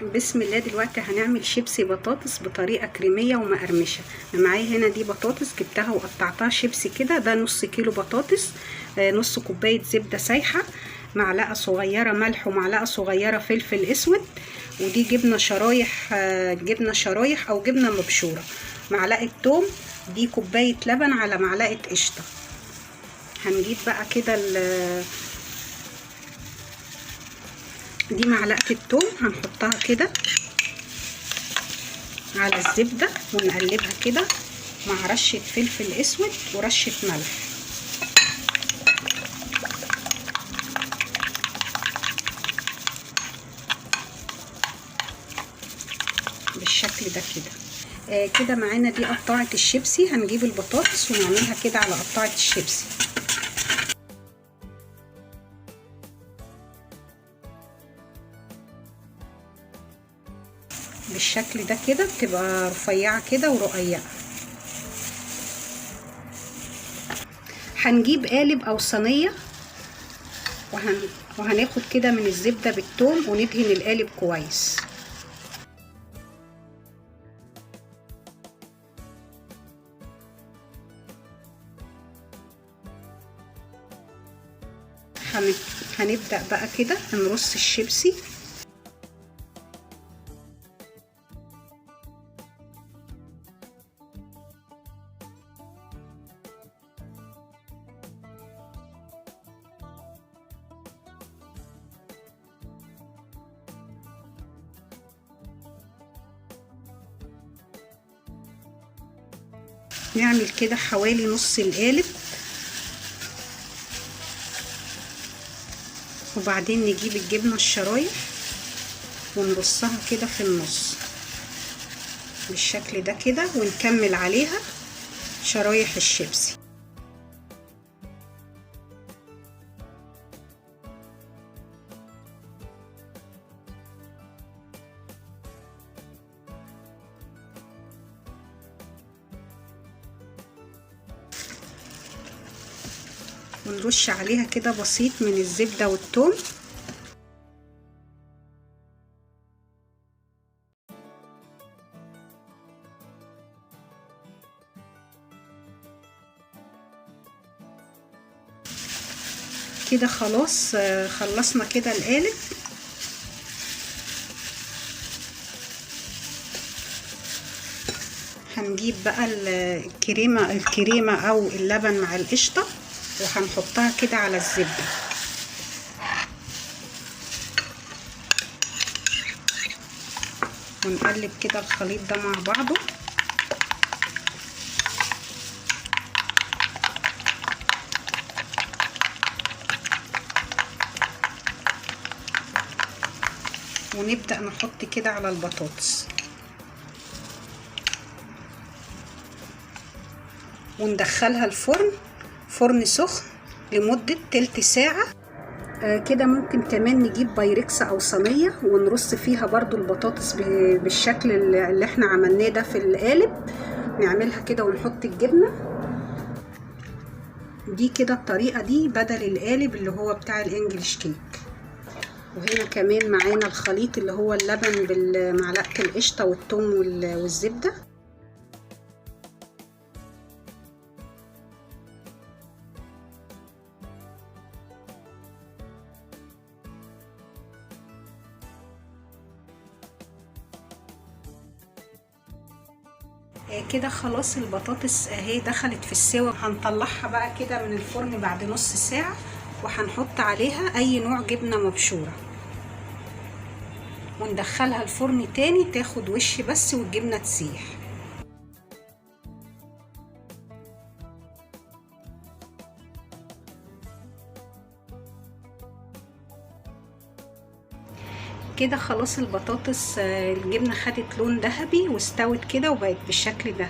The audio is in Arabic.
بسم الله. دلوقتي هنعمل شيبسي بطاطس بطريقه كريميه ومقرمشه. معايا هنا دي بطاطس جبتها وقطعتها شيبسي كده. ده نص كيلو بطاطس، نص كوبايه زبده سايحه، معلقه صغيره ملح ومعلقه صغيره فلفل اسود، ودي جبنه شرايح، جبنه شرايح او جبنه مبشوره، معلقه توم، دي كوبايه لبن على معلقه قشطه. هنجيب بقى كده دي معلقه التوم هنحطها كده على الزبدة ونقلبها كده مع رشة فلفل اسود ورشة ملح. بالشكل ده كده. كده معانا دي قطعة الشيبسي. هنجيب البطاطس ونعملها كده على قطعة الشيبسي بالشكل ده كده، بتبقى رفيعة كده ورقيقة. هنجيب قالب او صينية وهناخد كده من الزبدة بالثوم وندهن القالب كويس. هنبدأ بقى كده نرص الشيبسي نعمل كده حوالي نص القالب، وبعدين نجيب الجبنة الشرايح ونرصها كده في النص بالشكل ده كده، ونكمل عليها شرايح الشيبسي. ونرش عليها كده بسيط من الزبدة والثوم. كده خلاص خلصنا كده القالب. هنجيب بقى الكريمة او اللبن مع القشطة وهنحطها كده على الزبدة. ونقلب كده الخليط ده مع بعضه. ونبدأ نحط كده على البطاطس وندخلها الفرن، فرن سخن لمدة تلت ساعة. كده ممكن كمان نجيب بايركس او صينية ونرص فيها برضو البطاطس بالشكل اللي احنا عملناه ده في القالب. نعملها كده ونحط الجبنة دي كده. الطريقة دي بدل القالب اللي هو بتاع الانجليش كيك. وهنا كمان معانا الخليط اللي هو اللبن بالمعلقة القشطة والثوم والزبدة. كده خلاص البطاطس اهي دخلت في السوا. هنطلعها بقى كده من الفرن بعد نص ساعة، وهنحط عليها اي نوع جبنة مبشورة وندخلها الفرن تاني تاخد وش بس والجبنة تسيح. كده خلاص البطاطس الجبنة خدت لون ذهبي واستوت كده وبقت بالشكل ده.